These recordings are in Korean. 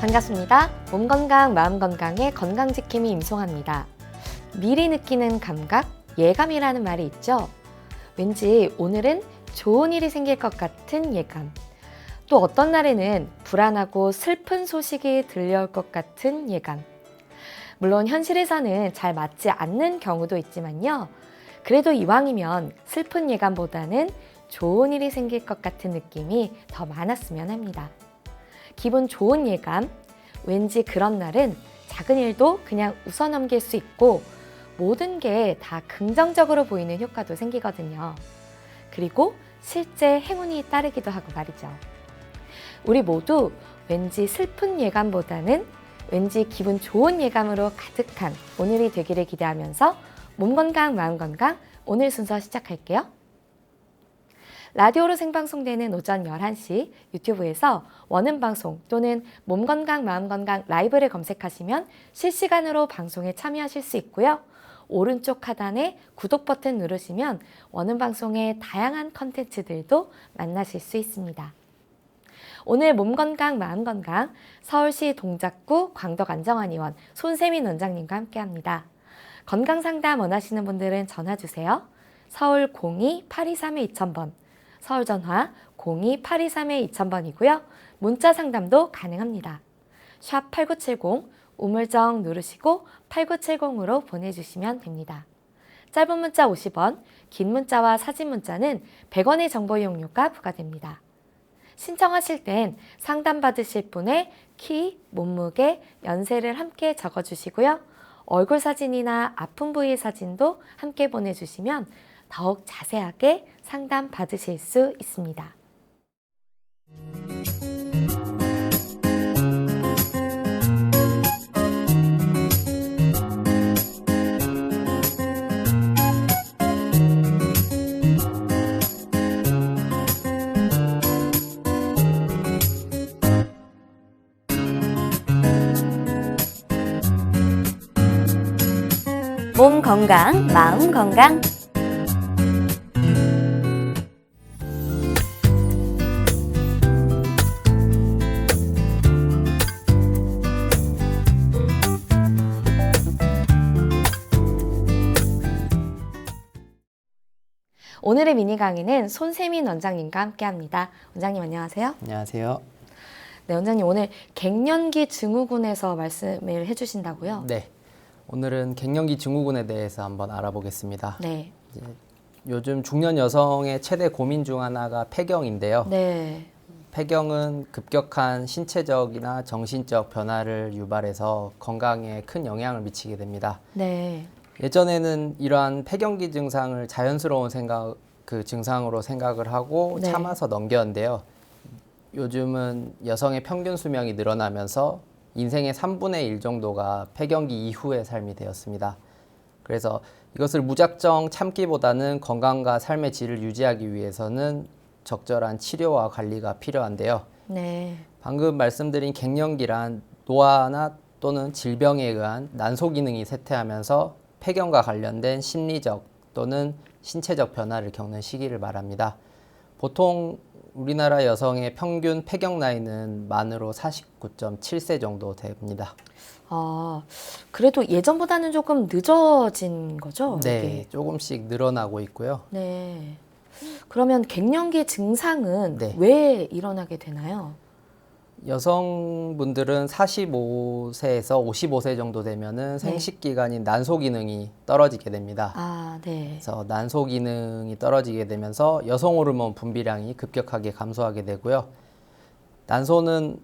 반갑습니다. 몸 건강, 마음 건강의 건강지킴이 임송합니다. 미리 느끼는 감각, 예감이라는 말이 있죠. 왠지 오늘은 좋은 일이 생길 것 같은 예감. 또 어떤 날에는 불안하고 슬픈 소식이 들려올 것 같은 예감. 물론 현실에서는 잘 맞지 않는 경우도 있지만요. 그래도 이왕이면 슬픈 예감보다는 좋은 일이 생길 것 같은 느낌이 더 많았으면 합니다. 기분 좋은 예감, 왠지 그런 날은 작은 일도 그냥 웃어넘길 수 있고 모든 게 다 긍정적으로 보이는 효과도 생기거든요. 그리고 실제 행운이 따르기도 하고 말이죠. 우리 모두 왠지 슬픈 예감보다는 왠지 기분 좋은 예감으로 가득한 오늘이 되기를 기대하면서 몸 건강, 마음 건강 오늘 순서 시작할게요. 라디오로 생방송되는 오전 11시 유튜브에서 원음방송 또는 몸건강 마음건강 라이브를 검색하시면 실시간으로 방송에 참여하실 수 있고요. 오른쪽 하단에 구독 버튼 누르시면 원음방송의 다양한 컨텐츠들도 만나실 수 있습니다. 오늘 몸건강 마음건강 서울시 동작구 광덕안정환의원 손세민 원장님과 함께합니다. 건강상담 원하시는 분들은 전화주세요. 서울 02-823-2000번 서울 전화 02-823-2000번이고요. 문자 상담도 가능합니다. 샵 8970 우물정 누르시고 8970으로 보내주시면 됩니다. 짧은 문자 50원, 긴 문자와 사진 문자는 100원의 정보 이용료가 부과됩니다. 신청하실 땐 상담받으실 분의 키, 몸무게, 연세를 함께 적어주시고요. 얼굴 사진이나 아픈 부위 사진도 함께 보내주시면 더욱 자세하게 상담 받으실 수 있습니다. 몸 건강, 마음 건강. 오늘의 미니 강의는 손세민 원장님과 함께합니다. 원장님 안녕하세요. 안녕하세요. 네, 원장님 오늘 갱년기 증후군에서 말씀을 해주신다고요? 네, 오늘은 갱년기 증후군에 대해서 한번 알아보겠습니다. 네. 요즘 중년 여성의 최대 고민 중 하나가 폐경인데요. 네. 폐경은 급격한 신체적이나 정신적 변화를 유발해서 건강에 큰 영향을 미치게 됩니다. 네. 예전에는 이러한 폐경기 증상을 자연스러운 증상으로 생각을 하고 네. 참아서 넘겼는데요. 요즘은 여성의 평균 수명이 늘어나면서 인생의 3분의 1 정도가 폐경기 이후의 삶이 되었습니다. 그래서 이것을 무작정 참기보다는 건강과 삶의 질을 유지하기 위해서는 적절한 치료와 관리가 필요한데요. 네. 방금 말씀드린 갱년기란 노화나 또는 질병에 의한 난소 기능이 쇠퇴하면서 폐경과 관련된 심리적 또는 신체적 변화를 겪는 시기를 말합니다. 보통 우리나라 여성의 평균 폐경 나이는 만으로 49.7세 정도 됩니다. 아, 그래도 예전보다는 조금 늦어진 거죠? 네, 이게? 조금씩 늘어나고 있고요. 네. 그러면 갱년기 증상은 네. 왜 일어나게 되나요? 여성분들은 45세에서 55세 정도 되면은 생식 기관인 난소 기능이 떨어지게 됩니다. 아, 네. 그래서 난소 기능이 떨어지게 되면서 여성 호르몬 분비량이 급격하게 감소하게 되고요. 난소는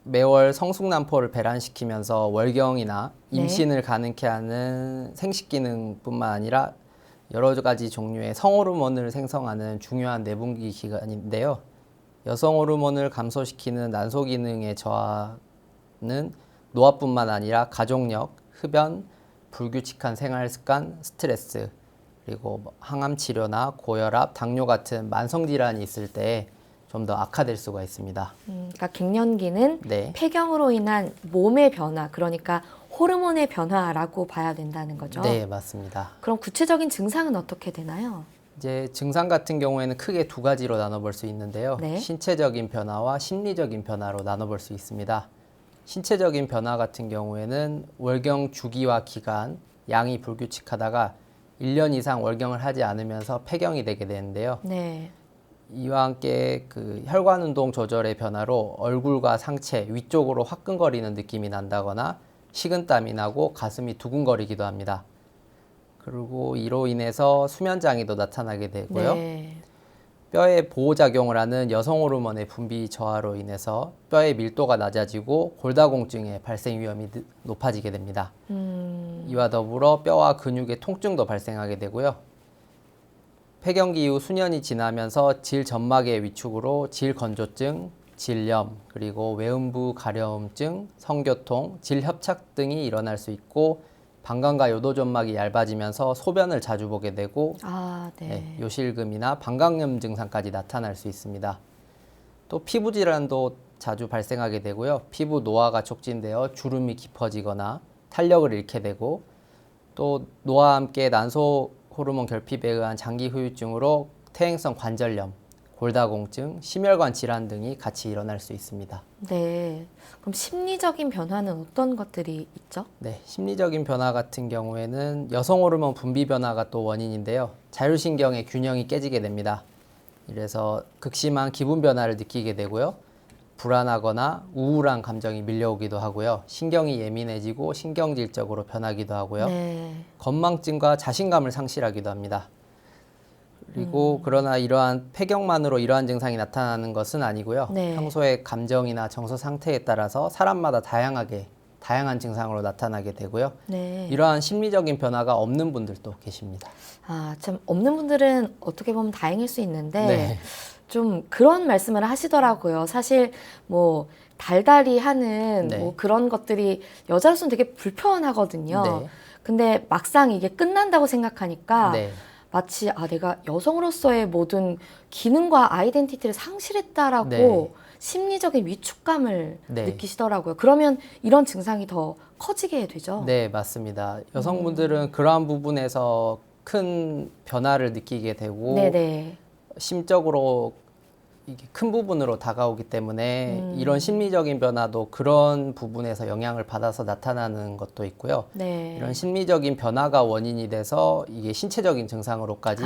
매월 성숙남포를 배란시키면서 월경이나 임신을 가능케 하는 생식 기능뿐만 아니라 여러 가지 종류의 성호르몬을 생성하는 중요한 내분비 기관인데요. 여성 호르몬을 감소시키는 난소 기능의 저하는 노화뿐만 아니라 가족력, 흡연, 불규칙한 생활 습관, 스트레스, 그리고 항암 치료나 고혈압, 당뇨 같은 만성 질환이 있을 때 좀 더 악화될 수가 있습니다. 그러니까 갱년기는 네. 폐경으로 인한 몸의 변화, 그러니까 호르몬의 변화라고 봐야 된다는 거죠? 네, 맞습니다. 그럼 구체적인 증상은 어떻게 되나요? 이제 증상 같은 경우에는 크게 두 가지로 나눠볼 수 있는데요. 네. 신체적인 변화와 심리적인 변화로 나눠볼 수 있습니다. 신체적인 변화 같은 경우에는 월경 주기와 기간, 양이 불규칙하다가 1년 이상 월경을 하지 않으면서 폐경이 되게 되는데요. 네. 이와 함께 그 혈관 운동 조절의 변화로 얼굴과 상체 위쪽으로 화끈거리는 느낌이 난다거나 식은땀이 나고 가슴이 두근거리기도 합니다. 그리고 이로 인해서 수면 장애도 나타나게 되고요. 네. 뼈에 보호작용을 하는 여성 호르몬의 분비 저하로 인해서 뼈의 밀도가 낮아지고 골다공증의 발생 위험이 높아지게 됩니다. 이와 더불어 뼈와 근육의 통증도 발생하게 되고요. 폐경기 이후 수년이 지나면서 질점막의 위축으로 질건조증, 질염, 그리고 외음부 가려움증, 성교통, 질협착 등이 일어날 수 있고 방광과 요도점막이 얇아지면서 소변을 자주 보게 되고 네. 요실금이나 방광염 증상까지 나타날 수 있습니다. 또 피부 질환도 자주 발생하게 되고요. 피부 노화가 촉진되어 주름이 깊어지거나 탄력을 잃게 되고 또 노화와 함께 난소 호르몬 결핍에 의한 장기 후유증으로 퇴행성 관절염, 골다공증, 심혈관 질환 등이 같이 일어날 수 있습니다. 네. 그럼 심리적인 변화는 어떤 것들이 있죠? 네, 심리적인 변화 같은 경우에는 여성 호르몬 분비 변화가 또 원인인데요. 자율신경의 균형이 깨지게 됩니다. 이래서 극심한 기분 변화를 느끼게 되고요. 불안하거나 우울한 감정이 밀려오기도 하고요. 신경이 예민해지고 신경질적으로 변하기도 하고요. 네. 건망증과 자신감을 상실하기도 합니다. 그리고 그러나 이러한 폐경만으로 이러한 증상이 나타나는 것은 아니고요. 네. 평소의 감정이나 정서 상태에 따라서 사람마다 다양한 증상으로 나타나게 되고요. 네. 이러한 심리적인 변화가 없는 분들도 계십니다. 참 없는 분들은 어떻게 보면 다행일 수 있는데 네. 좀 그런 말씀을 하시더라고요. 사실 뭐 달달이 하는 네. 뭐 그런 것들이 여자로서는 되게 불편하거든요. 네. 근데 막상 이게 끝난다고 생각하니까 네. 마치 내가 여성으로서의 모든 기능과 아이덴티티를 상실했다라고 네. 심리적인 위축감을 네. 느끼시더라고요. 그러면 이런 증상이 더 커지게 되죠. 네, 맞습니다. 여성분들은 그러한 부분에서 큰 변화를 느끼게 되고 네네. 심적으로 이게 큰 부분으로 다가오기 때문에 이런 심리적인 변화도 그런 부분에서 영향을 받아서 나타나는 것도 있고요. 네. 이런 심리적인 변화가 원인이 돼서 이게 신체적인 증상으로까지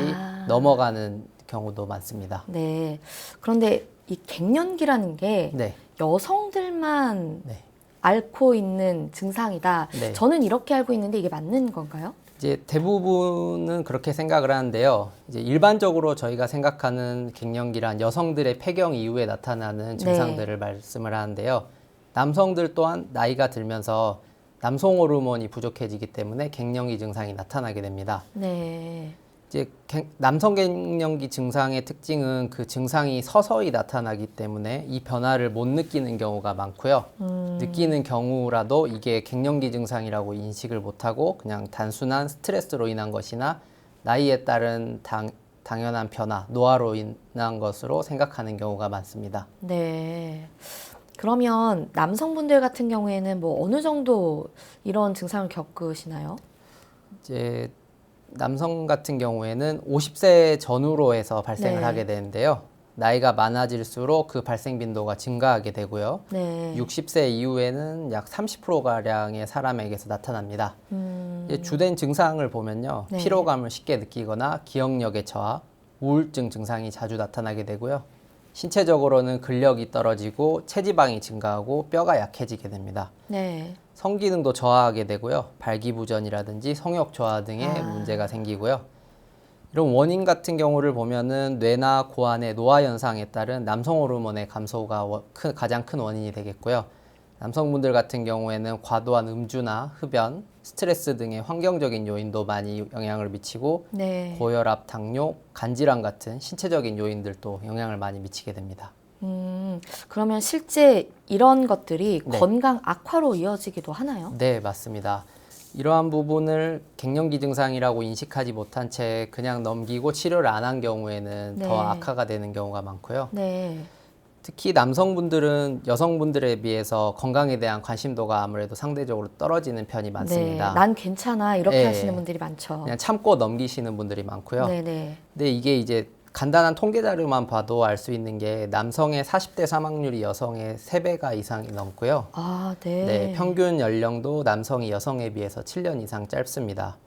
넘어가는 경우도 많습니다. 네. 그런데 이 갱년기라는 게 네. 여성들만 네. 앓고 있는 증상이다. 네. 저는 이렇게 알고 있는데 이게 맞는 건가요? 이제 대부분은 그렇게 생각을 하는데요. 이제 일반적으로 저희가 생각하는 갱년기란 여성들의 폐경 이후에 나타나는 증상들을 말씀을 하는데요. 남성들 또한 나이가 들면서 남성 호르몬이 부족해지기 때문에 갱년기 증상이 나타나게 됩니다. 네. 이제 남성 갱년기 증상의 특징은 그 증상이 서서히 나타나기 때문에 이 변화를 못 느끼는 경우가 많고요. 느끼는 경우라도 이게 갱년기 증상이라고 인식을 못하고 그냥 단순한 스트레스로 인한 것이나 나이에 따른 당연한 변화, 노화로 인한 것으로 생각하는 경우가 많습니다. 네. 그러면 남성분들 같은 경우에는 뭐 어느 정도 이런 증상을 겪으시나요? 이제 남성 같은 경우에는 50세 전후로 해서 발생을 네. 하게 되는데요. 나이가 많아질수록 그 발생 빈도가 증가하게 되고요. 네. 60세 이후에는 약 30%가량의 사람에게서 나타납니다. 이제 주된 증상을 보면요. 네. 피로감을 쉽게 느끼거나 기억력의 저하, 우울증 증상이 자주 나타나게 되고요. 신체적으로는 근력이 떨어지고 체지방이 증가하고 뼈가 약해지게 됩니다. 네. 성기능도 저하하게 되고요. 발기부전이라든지 성욕 저하 등의 문제가 생기고요. 이런 원인 같은 경우를 보면은 뇌나 고환의 노화 현상에 따른 남성 호르몬의 감소가 가장 큰 원인이 되겠고요. 남성분들 같은 경우에는 과도한 음주나 흡연, 스트레스 등의 환경적인 요인도 많이 영향을 미치고 네. 고혈압, 당뇨, 간질환 같은 신체적인 요인들도 영향을 많이 미치게 됩니다. 그러면 실제 이런 것들이 네. 건강 악화로 이어지기도 하나요? 네, 맞습니다. 이러한 부분을 갱년기 증상이라고 인식하지 못한 채 그냥 넘기고 치료를 안 한 경우에는 네. 더 악화가 되는 경우가 많고요. 네. 특히 남성분들은 여성분들에 비해서 건강에 대한 관심도가 아무래도 상대적으로 떨어지는 편이 많습니다. 네. 난 괜찮아 이렇게 네. 하시는 분들이 많죠. 그냥 참고 넘기시는 분들이 많고요. 네네. 근데 이게 이제 간단한 통계 자료만 봐도 알 수 있는 게 남성의 40대 사망률이 여성의 3배가 이상이 넘고요. 아, 네. 네, 평균 연령도 남성이 여성에 비해서 7년 이상 짧습니다.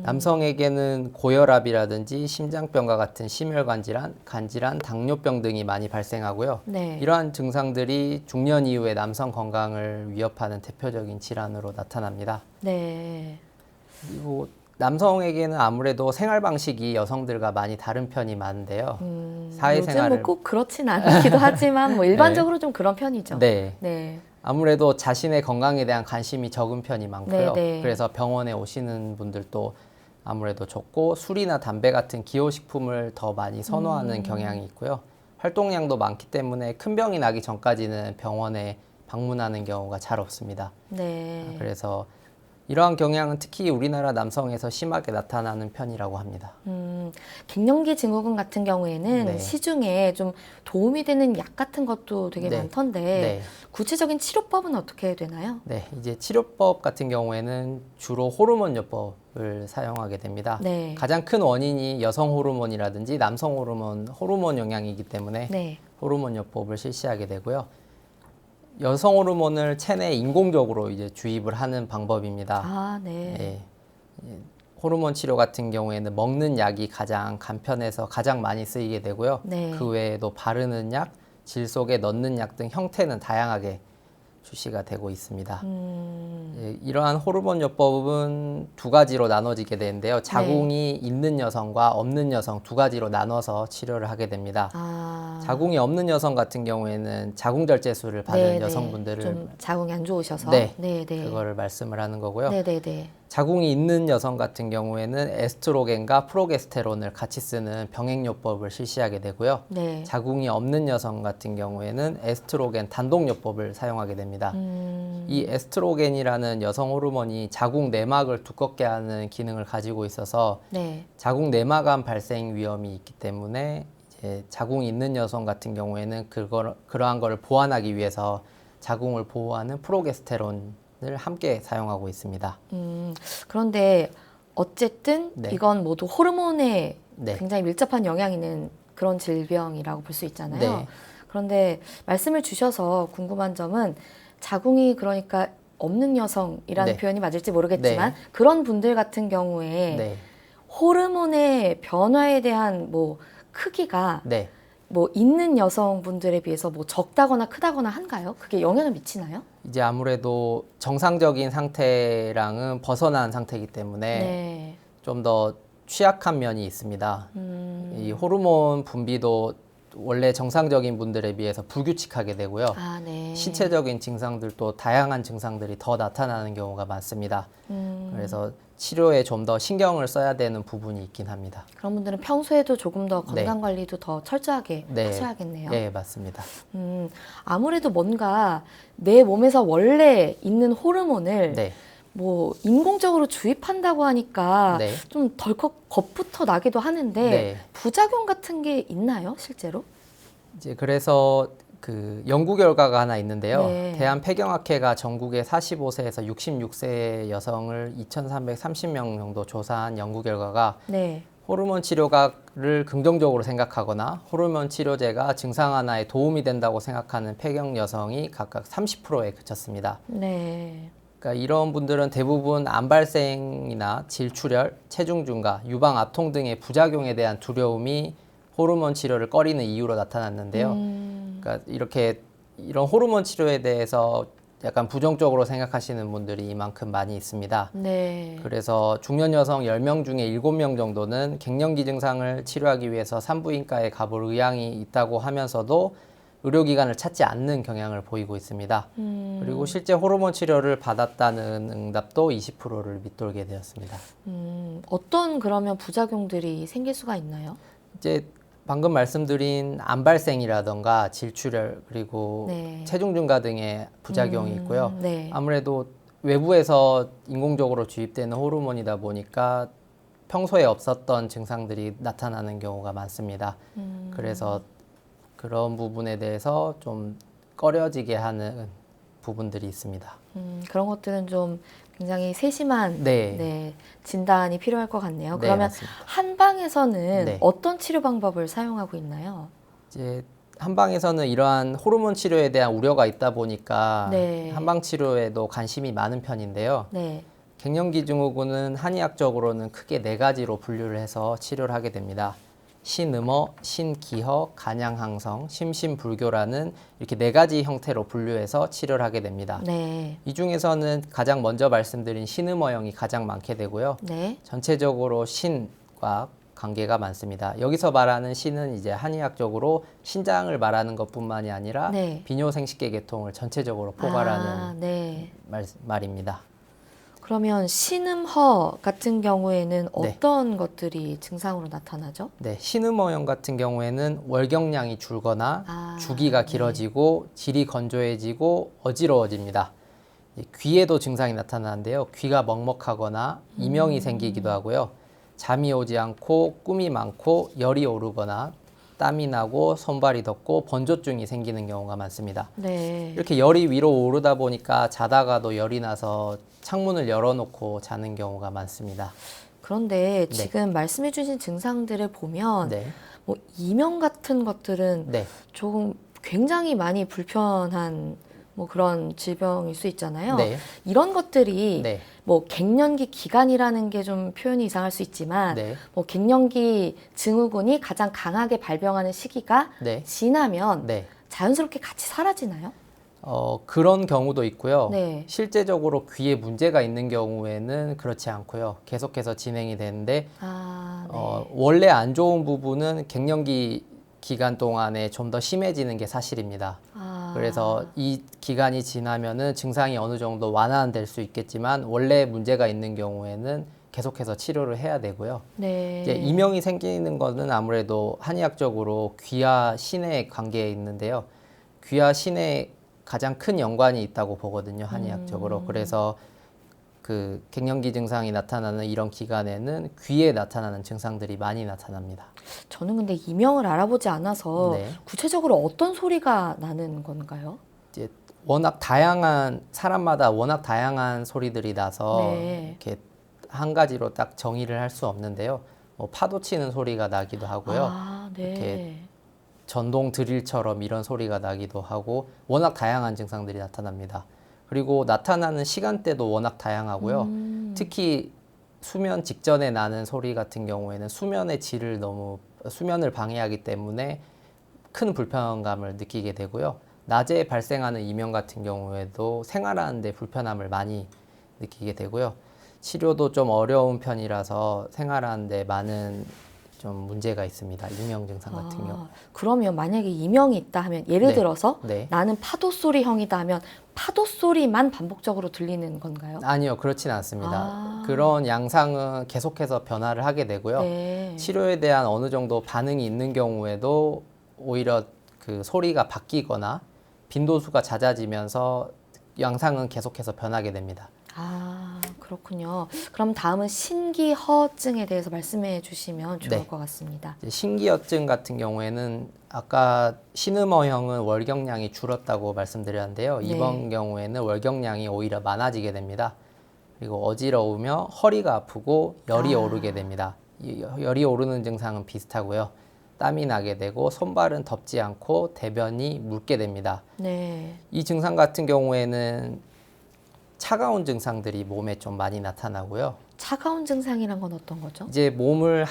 남성에게는 고혈압이라든지 심장병과 같은 심혈관 질환, 간질환, 당뇨병 등이 많이 발생하고요. 네. 이러한 증상들이 중년 이후에 남성 건강을 위협하는 대표적인 질환으로 나타납니다. 네. 그리고 남성에게는 아무래도 생활 방식이 여성들과 많이 다른 편이 많은데요. 요즘 사회생활을 뭐 꼭 그렇진 않기도 하지만 뭐 일반적으로 좀 그런 편이죠. 네. 네. 아무래도 자신의 건강에 대한 관심이 적은 편이 많고요. 네. 그래서 병원에 오시는 분들도 아무래도 적고 술이나 담배 같은 기호식품을 더 많이 선호하는 경향이 있고요. 활동량도 많기 때문에 큰 병이 나기 전까지는 병원에 방문하는 경우가 잘 없습니다. 네. 그래서 이러한 경향은 특히 우리나라 남성에서 심하게 나타나는 편이라고 합니다. 갱년기 증후군 같은 경우에는 네. 시중에 좀 도움이 되는 약 같은 것도 되게 네. 많던데 네. 구체적인 치료법은 어떻게 되나요? 네, 이제 치료법 같은 경우에는 주로 호르몬요법을 사용하게 됩니다. 네. 가장 큰 원인이 여성 호르몬이라든지 남성 호르몬 영향이기 때문에 네. 호르몬요법을 실시하게 되고요. 여성 호르몬을 체내에 인공적으로 이제 주입을 하는 방법입니다. 아, 네. 예. 예, 호르몬 치료 같은 경우에는 먹는 약이 가장 간편해서 가장 많이 쓰이게 되고요. 네. 그 외에도 바르는 약, 질 속에 넣는 약 등 형태는 다양하게 출시가 되고 있습니다. 예, 이러한 호르몬요법은 두 가지로 나눠지게 되는데요. 자궁이 있는 여성과 없는 여성 두 가지로 나눠서 치료를 하게 됩니다. 아. 자궁이 없는 여성 같은 경우에는 자궁절제술을 받은 네, 네. 여성분들을 좀 자궁이 안 좋으셔서 네, 네. 그거를 말씀을 하는 거고요. 네, 네, 네. 자궁이 있는 여성 같은 경우에는 에스트로겐과 프로게스테론을 같이 쓰는 병행요법을 실시하게 되고요. 네. 자궁이 없는 여성 같은 경우에는 에스트로겐 단독요법을 사용하게 됩니다. 이 에스트로겐이라는 여성 호르몬이 자궁 내막을 두껍게 하는 기능을 가지고 있어서 네. 자궁 내막암 발생 위험이 있기 때문에 이제 자궁이 있는 여성 같은 경우에는 그러한 거를 보완하기 위해서 자궁을 보호하는 프로게스테론을 함께 사용하고 있습니다. 그런데 어쨌든 네. 이건 모두 호르몬에 네. 굉장히 밀접한 영향이 있는 그런 질병이라고 볼 수 있잖아요. 네. 그런데 말씀을 주셔서 궁금한 점은 자궁이 그러니까 없는 여성이라는 네. 표현이 맞을지 모르겠지만 네. 그런 분들 같은 경우에 네. 호르몬의 변화에 대한 뭐 크기가 네. 뭐 있는 여성분들에 비해서 뭐 적다거나 크다거나 한가요? 그게 영향을 미치나요? 이제 아무래도 정상적인 상태랑은 벗어난 상태이기 때문에 네. 좀 더 취약한 면이 있습니다. 이 호르몬 분비도 원래 정상적인 분들에 비해서 불규칙하게 되고요. 아, 네. 신체적인 증상들도 다양한 증상들이 더 나타나는 경우가 많습니다. 그래서 치료에 좀 더 신경을 써야 되는 부분이 있긴 합니다. 그런 분들은 평소에도 조금 더 네. 건강 관리도 더 철저하게 네. 하셔야겠네요. 네, 맞습니다. 아무래도 뭔가 내 몸에서 원래 있는 호르몬을 네. 뭐 인공적으로 주입한다고 하니까 네. 좀 덜컥 겁부터 나기도 하는데 네. 부작용 같은 게 있나요, 실제로? 이제 그래서 그 연구 결과가 하나 있는데요. 네. 대한폐경학회가 전국의 45세에서 66세 여성을 2,330명 정도 조사한 연구 결과가 네. 호르몬 치료를 긍정적으로 생각하거나 호르몬 치료제가 증상 완화에 도움이 된다고 생각하는 폐경 여성이 각각 30%에 그쳤습니다. 네. 그러니까 이런 분들은 대부분 암 발생이나 질출혈, 체중 증가, 유방 압통 등의 부작용에 대한 두려움이 호르몬 치료를 꺼리는 이유로 나타났는데요. 그러니까 이런 호르몬 치료에 대해서 약간 부정적으로 생각하시는 분들이 이만큼 많이 있습니다. 네. 그래서 중년 여성 10명 중에 7명 정도는 갱년기 증상을 치료하기 위해서 산부인과에 가볼 의향이 있다고 하면서도 의료기관을 찾지 않는 경향을 보이고 있습니다. 그리고 실제 호르몬 치료를 받았다는 응답도 20%를 밑돌게 되었습니다. 어떤 그러면 부작용들이 생길 수가 있나요? 이제 방금 말씀드린 암 발생이라던가 질출혈 그리고 네. 체중 증가 등의 부작용이 있고요. 네. 아무래도 외부에서 인공적으로 주입되는 호르몬이다 보니까 평소에 없었던 증상들이 나타나는 경우가 많습니다. 그래서 그런 부분에 대해서 좀 꺼려지게 하는 부분들이 있습니다. 그런 것들은 좀 굉장히 세심한 네. 네, 진단이 필요할 것 같네요. 네, 그러면 맞습니다. 한방에서는 네. 어떤 치료 방법을 사용하고 있나요? 이제 한방에서는 이러한 호르몬 치료에 대한 우려가 있다 보니까 네. 한방 치료에도 관심이 많은 편인데요. 네. 갱년기 증후군은 한의학적으로는 크게 네 가지로 분류를 해서 치료를 하게 됩니다. 신음어, 신기허, 간양항성, 심신불교라는 이렇게 네 가지 형태로 분류해서 치료를 하게 됩니다. 네. 이 중에서는 가장 먼저 말씀드린 신음어형이 가장 많게 되고요. 네. 전체적으로 신과 관계가 많습니다. 여기서 말하는 신은 이제 한의학적으로 신장을 말하는 것뿐만이 아니라 네. 비뇨생식계 계통을 전체적으로 포괄하는 네. 말입니다. 그러면 신음허 같은 경우에는 네. 어떤 것들이 증상으로 나타나죠? 네, 신음어형 같은 경우에는 월경량이 줄거나 주기가 네. 길어지고 질이 건조해지고 어지러워집니다. 귀에도 증상이 나타나는데요. 귀가 먹먹하거나 이명이 생기기도 하고요. 잠이 오지 않고 꿈이 많고 열이 오르거나 땀이 나고 손발이 덥고 번조증이 생기는 경우가 많습니다. 네. 이렇게 열이 위로 오르다 보니까 자다가도 열이 나서 창문을 열어놓고 자는 경우가 많습니다. 그런데 네. 지금 말씀해주신 증상들을 보면 네, 뭐 이명 같은 것들은 네, 조금 굉장히 많이 불편한 뭐 그런 질병일 수 있잖아요. 네, 이런 것들이 네, 뭐 갱년기 기간이라는 게 좀 표현이 이상할 수 있지만 네, 뭐 갱년기 증후군이 가장 강하게 발병하는 시기가 네, 지나면 네. 자연스럽게 같이 사라지나요? 그런 경우도 있고요. 네. 실제적으로 귀에 문제가 있는 경우에는 그렇지 않고요. 계속해서 진행이 되는데 네. 원래 안 좋은 부분은 갱년기 기간 동안에 좀 더 심해지는 게 사실입니다. 그래서 이 기간이 지나면은 증상이 어느 정도 완화될 수 있겠지만 원래 문제가 있는 경우에는 계속해서 치료를 해야 되고요. 네. 이제 이명이 생기는 거는 아무래도 한의학적으로 귀와 신의 관계에 있는데요. 귀와 신의 가장 큰 연관이 있다고 보거든요, 한의학적으로. 그래서 그 갱년기 증상이 나타나는 이런 기간에는 귀에 나타나는 증상들이 많이 나타납니다. 저는 근데 이명을 알아보지 않아서 네. 구체적으로 어떤 소리가 나는 건가요? 이제 워낙 다양한 사람마다 워낙 다양한 소리들이 나서 네. 이렇게 한 가지로 딱 정의를 할 수 없는데요. 뭐 파도 치는 소리가 나기도 하고요. 네. 이렇게 전동 드릴처럼 이런 소리가 나기도 하고 워낙 다양한 증상들이 나타납니다. 그리고 나타나는 시간대도 워낙 다양하고요. 특히 수면 직전에 나는 소리 같은 경우에는 수면의 질을 수면을 방해하기 때문에 큰 불편감을 느끼게 되고요. 낮에 발생하는 이명 같은 경우에도 생활하는데 불편함을 많이 느끼게 되고요. 치료도 좀 어려운 편이라서 생활하는데 많은 좀 문제가 있습니다. 이명 증상 같은 경우. 그러면 만약에 이명이 있다 하면 예를 네. 들어서 네. 나는 파도 소리형이다 하면 파도 소리만 반복적으로 들리는 건가요? 아니요, 그렇진 않습니다. 그런 양상은 계속해서 변화를 하게 되고요. 네. 치료에 대한 어느 정도 반응이 있는 경우에도 오히려 그 소리가 바뀌거나 빈도수가 잦아지면서 양상은 계속해서 변하게 됩니다. 그렇군요. 그럼 다음은 신기허증에 대해서 말씀해 주시면 좋을 네. 것 같습니다. 이제 신기어증 같은 경우에는 아까 신음어형은 월경량이 줄었다고 말씀드렸는데요. 네. 이번 경우에는 월경량이 오히려 많아지게 됩니다. 그리고 어지러우며 허리가 아프고 열이 오르게 됩니다. 이 열이 오르는 증상은 비슷하고요. 땀이 나게 되고 손발은 덥지 않고 대변이 묽게 됩니다. 네. 이 증상 같은 경우에는 차가운 증상들이 몸에 좀 많이 나타나고요. 차가운 증상이란 건 어떤 거죠? 이제 몸을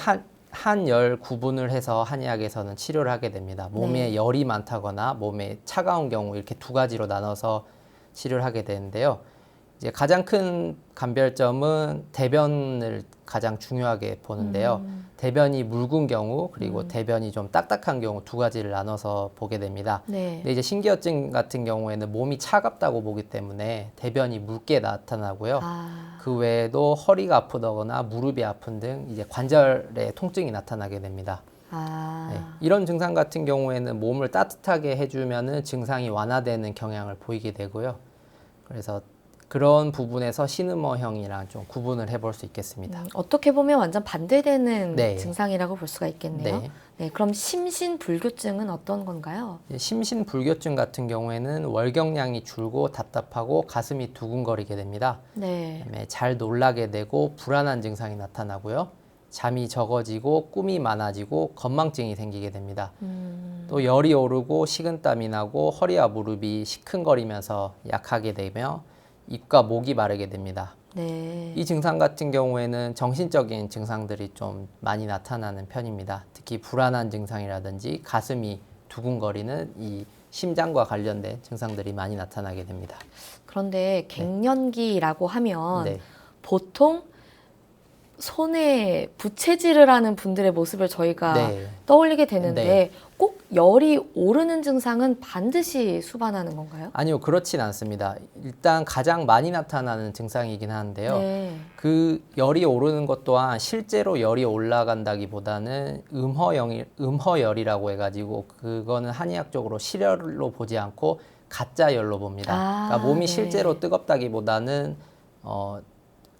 한열 구분을 해서 한의학에서는 치료를 하게 됩니다. 몸에 네. 열이 많다거나 몸에 차가운 경우 이렇게 두 가지로 나눠서 치료를 하게 되는데요. 이제 가장 큰 감별점은 대변을 가장 중요하게 보는데요. 대변이 묽은 경우 그리고 대변이 좀 딱딱한 경우 두 가지를 나눠서 보게 됩니다. 네. 근데 이제 신기어증 같은 경우에는 몸이 차갑다고 보기 때문에 대변이 묽게 나타나고요. 그 외에도 허리가 아프다거나 무릎이 아픈 등 이제 관절에 통증이 나타나게 됩니다. 네, 이런 증상 같은 경우에는 몸을 따뜻하게 해주면은 증상이 완화되는 경향을 보이게 되고요. 그래서 그런 부분에서 시느머형이랑 좀 구분을 해볼 수 있겠습니다. 어떻게 보면 완전 반대되는 네. 증상이라고 볼 수가 있겠네요. 네. 네, 그럼 심신불교증은 어떤 건가요? 심신불교증 같은 경우에는 월경량이 줄고 답답하고 가슴이 두근거리게 됩니다. 네. 그다음에 잘 놀라게 되고 불안한 증상이 나타나고요. 잠이 적어지고 꿈이 많아지고 건망증이 생기게 됩니다. 또 열이 오르고 식은땀이 나고 허리와 무릎이 시큰거리면서 약하게 되며 입과 목이 마르게 됩니다. 네. 이 증상 같은 경우에는 정신적인 증상들이 좀 많이 나타나는 편입니다. 특히 불안한 증상이라든지 가슴이 두근거리는 이 심장과 관련된 증상들이 많이 나타나게 됩니다. 그런데 갱년기라고 하면 네. 보통 손에 부채질을 하는 분들의 모습을 저희가 네. 떠올리게 되는데 네. 꼭 열이 오르는 증상은 반드시 수반하는 건가요? 아니요, 그렇진 않습니다. 일단 가장 많이 나타나는 증상이긴 하는데요. 네. 그 열이 오르는 것 또한 실제로 열이 올라간다기보다는 음허열이라고 해가지고 그거는 한의학적으로 실열로 보지 않고 가짜 열로 봅니다. 그러니까 몸이 네. 실제로 뜨겁다기보다는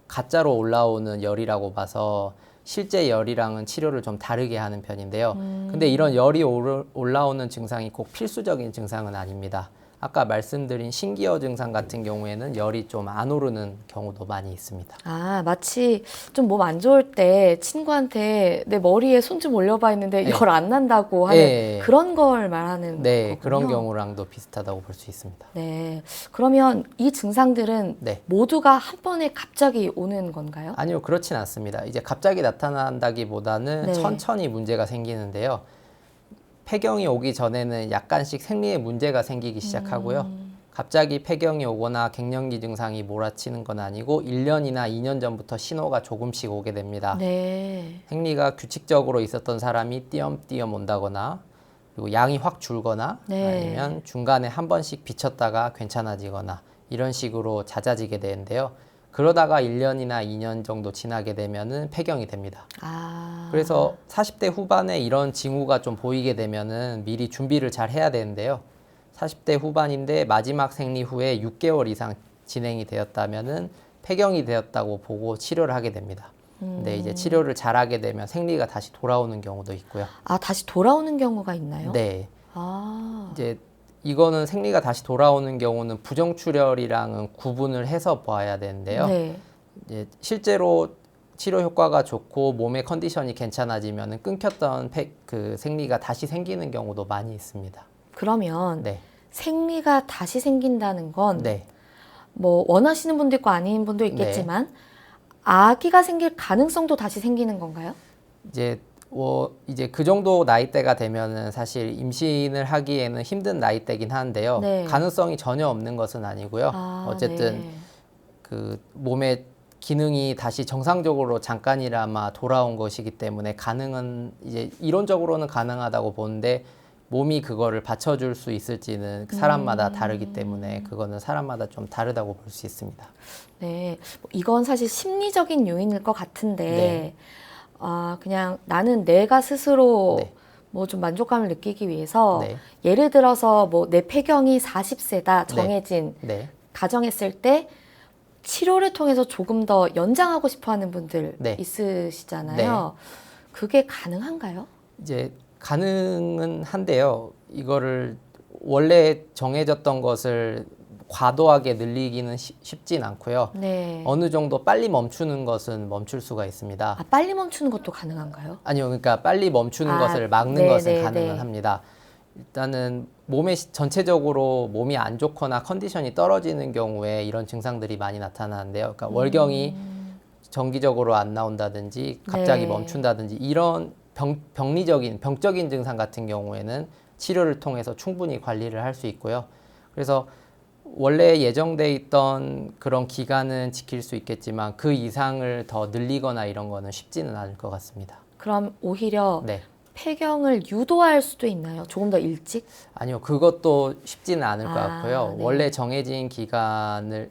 가짜로 올라오는 열이라고 봐서 실제 열이랑은 치료를 좀 다르게 하는 편인데요. 근데 이런 열이 올라오는 증상이 꼭 필수적인 증상은 아닙니다. 아까 말씀드린 신기어 증상 같은 경우에는 열이 좀 안 오르는 경우도 많이 있습니다. 아, 마치 좀 몸 안 좋을 때 친구한테 내 머리에 손 좀 올려봐 했는데 네. 열 안 난다고 하는 네. 그런 걸 말하는 네, 거군요. 그런 경우랑도 비슷하다고 볼 수 있습니다. 네. 그러면 이 증상들은 네. 모두가 한 번에 갑자기 오는 건가요? 아니요, 그렇진 않습니다. 이제 갑자기 나타난다기보다는 네. 천천히 문제가 생기는데요. 폐경이 오기 전에는 약간씩 생리에 문제가 생기기 시작하고요. 갑자기 폐경이 오거나 갱년기 증상이 몰아치는 건 아니고 1년이나 2년 전부터 신호가 조금씩 오게 됩니다. 네. 생리가 규칙적으로 있었던 사람이 띄엄띄엄 온다거나 그리고 양이 확 줄거나 네. 아니면 중간에 한 번씩 비쳤다가 괜찮아지거나 이런 식으로 잦아지게 되는데요. 그러다가 1년이나 2년 정도 지나게 되면은 폐경이 됩니다. 아. 그래서 40대 후반에 이런 징후가 좀 보이게 되면은 미리 준비를 잘 해야 되는데요. 40대 후반인데 마지막 생리 후에 6개월 이상 진행이 되었다면은 폐경이 되었다고 보고 치료를 하게 됩니다. 근데 이제 치료를 잘 하게 되면 생리가 다시 돌아오는 경우도 있고요. 아, 다시 돌아오는 경우가 있나요? 네. 아. 이제 이거는 생리가 다시 돌아오는 경우는 부정출혈이랑은 구분을 해서 봐야 되는데요. 네. 이제 실제로 치료 효과가 좋고 몸의 컨디션이 괜찮아지면 끊겼던 그 생리가 다시 생기는 경우도 많이 있습니다. 그러면 네. 생리가 다시 생긴다는 건 네. 뭐 원하시는 분도 있고 아닌 분도 있겠지만 아기가 생길 가능성도 다시 생기는 건가요? 이제 그 정도 나이대가 되면은 사실 임신을 하기에는 힘든 나이대긴 한데요. 네. 가능성이 전혀 없는 것은 아니고요. 아, 어쨌든 네. 그 몸의 기능이 다시 정상적으로 잠깐이나마 돌아온 것이기 때문에 가능은 이제 이론적으로는 가능하다고 보는데 몸이 그거를 받쳐줄 수 있을지는 사람마다 다르기 때문에 그거는 사람마다 좀 다르다고 볼 수 있습니다. 네. 이건 사실 심리적인 요인일 것 같은데 네. 아, 그냥 나는 내가 스스로 네. 뭐 좀 만족감을 느끼기 위해서 네. 예를 들어서 뭐 내 폐경이 40세다 정해진 네. 가정했을 때 치료를 통해서 조금 더 연장하고 싶어 하는 분들 네. 있으시잖아요. 그게 가능한가요? 이제 가능은 한데요. 이거를 원래 정해졌던 것을 과도하게 늘리기는 쉽진 않고요. 네. 어느 정도 빨리 멈추는 것은 멈출 수가 있습니다. 아, 빨리 멈추는 것도 가능한가요? 아니요, 그러니까 빨리 멈추는 아, 것을 막는 네, 것은 네, 가능은 네. 합니다. 일단은 몸에 전체적으로 몸이 안 좋거나 컨디션이 떨어지는 경우에 이런 증상들이 많이 나타나는데요. 그러니까 월경이 정기적으로 안 나온다든지 갑자기 네. 멈춘다든지 이런 병적인 증상 같은 경우에는 치료를 통해서 충분히 관리를 할 수 있고요. 그래서 원래 예정돼 있던 그런 기간은 지킬 수 있겠지만 그 이상을 더 늘리거나 이런 거는 쉽지는 않을 것 같습니다. 그럼 오히려 네. 폐경을 유도할 수도 있나요? 조금 더 일찍? 아니요, 그것도 쉽지는 않을 것 같고요. 네. 원래 정해진 기간을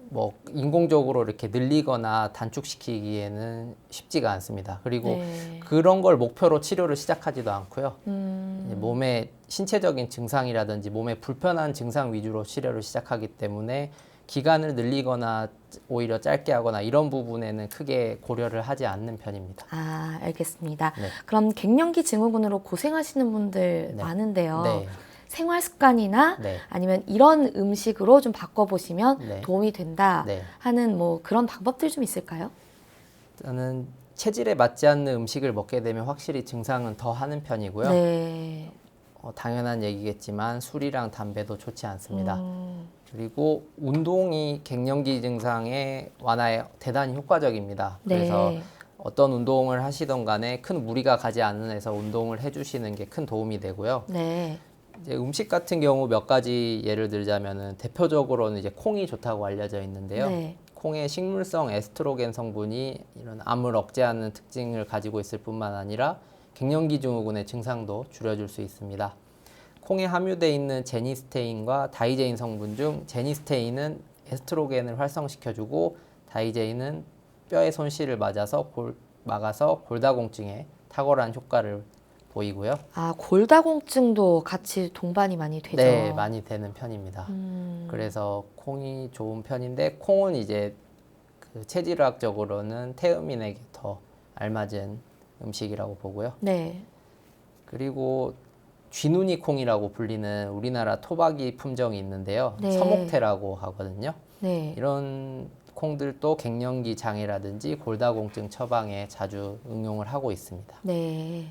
뭐 인공적으로 이렇게 늘리거나 단축시키기에는 쉽지가 않습니다. 그리고 네. 그런 걸 목표로 치료를 시작하지도 않고요. 음, 몸의 신체적인 증상이라든지 몸에 불편한 증상 위주로 치료를 시작하기 때문에 기간을 늘리거나 오히려 짧게 하거나 이런 부분에는 크게 고려를 하지 않는 편입니다. 아, 알겠습니다. 네. 그럼 갱년기 증후군으로 고생하시는 분들 네. 많은데요. 네. 생활 습관이나 네. 아니면 이런 음식으로 좀 바꿔보시면 네. 도움이 된다 네. 하는 뭐 그런 방법들 좀 있을까요? 저는 체질에 맞지 않는 음식을 먹게 되면 확실히 증상은 더 하는 편이고요. 네. 당연한 얘기겠지만 술이랑 담배도 좋지 않습니다. 음, 그리고 운동이 갱년기 증상의 완화에 대단히 효과적입니다. 그래서 네. 어떤 운동을 하시던 간에 큰 무리가 가지 않는 데서 운동을 해주시는 게 큰 도움이 되고요. 네. 이제 음식 같은 경우 몇 가지 예를 들자면은 대표적으로는 이제 콩이 좋다고 알려져 있는데요. 네. 콩의 식물성 에스트로겐 성분이 이런 암을 억제하는 특징을 가지고 있을 뿐만 아니라 갱년기 증후군의 증상도 줄여줄 수 있습니다. 콩에 함유되어 있는 제니스테인과 다이제인 성분 중 제니스테인은 에스트로겐을 활성시켜주고 다이제인은 뼈의 손실을 막아서 골다공증에 탁월한 효과를 보이고요. 아, 골다공증도 같이 동반이 많이 되죠? 네, 많이 되는 편입니다. 음, 그래서 콩이 좋은 편인데 콩은 이제 그 체질학적으로는 태음인에게 더 알맞은 음식이라고 보고요. 네. 그리고 쥐눈이 콩이라고 불리는 우리나라 토박이 품종이 있는데요. 네. 서목태라고 하거든요. 네. 이런 콩들도 갱년기 장애라든지 골다공증 처방에 자주 응용을 하고 있습니다. 네.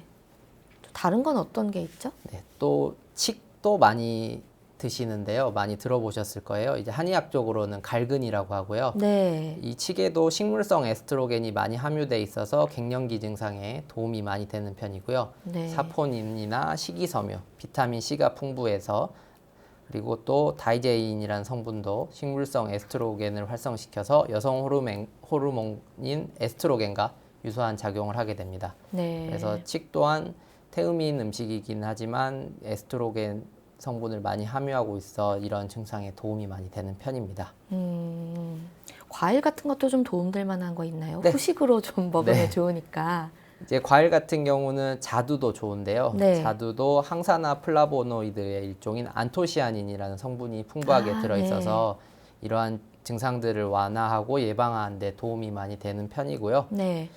또 다른 건 어떤 게 있죠? 네, 또 칡도 많이 드시는데요. 많이 들어보셨을 거예요. 이제 한의학적으로는 갈근이라고 하고요. 네. 이 칡에도 식물성 에스트로겐이 많이 함유돼 있어서 갱년기 증상에 도움이 많이 되는 편이고요. 네. 사포닌이나 식이섬유, 비타민 C가 풍부해서 그리고 또 다이제인이라는 성분도 식물성 에스트로겐을 활성시켜서 여성 호르몬인 에스트로겐과 유사한 작용을 하게 됩니다. 네. 그래서 칡 또한 태음인 음식이긴 하지만 에스트로겐 성분을 많이 함유하고 있어 이런 증상에 도움이 많이 되는 편입니다. 과일 같은 것도 좀 도움될 만한 거 있나요? 네. 후식으로 좀 먹으면 네. 좋으니까. 이제 과일 같은 경우는 자두도 좋은데요. 네. 자두도 항산화 플라보노이드의 일종인 안토시아닌이라는 성분이 풍부하게 들어있어서 이러한 증상들을 완화하고 예방하는 데 도움이 많이 되는 편이고요. 네.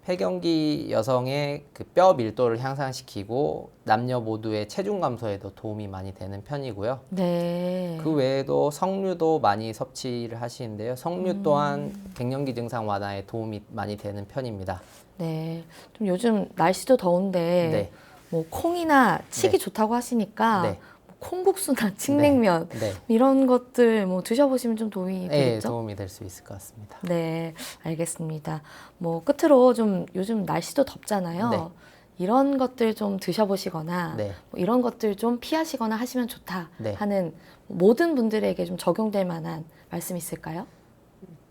폐경기 여성의 그 뼈 밀도를 향상시키고 남녀 모두의 체중 감소에도 도움이 많이 되는 편이고요. 네. 그 외에도 석류도 많이 섭취를 하시는데요. 석류 또한 갱년기 증상 완화에 도움이 많이 되는 편입니다. 네. 좀 요즘 날씨도 더운데 네. 뭐 콩이나 칡이 네. 좋다고 하시니까 네. 뭐 콩국수나 칡냉면 네. 이런 것들 뭐 드셔보시면 좀 도움이 네, 되겠죠? 도움이 될 수 있을 것 같습니다. 네, 알겠습니다. 뭐 끝으로 좀 요즘 날씨도 덥잖아요. 네. 이런 것들 좀 드셔보시거나 네. 뭐 이런 것들 좀 피하시거나 하시면 좋다 네. 하는 모든 분들에게 좀 적용될 만한 말씀 있을까요?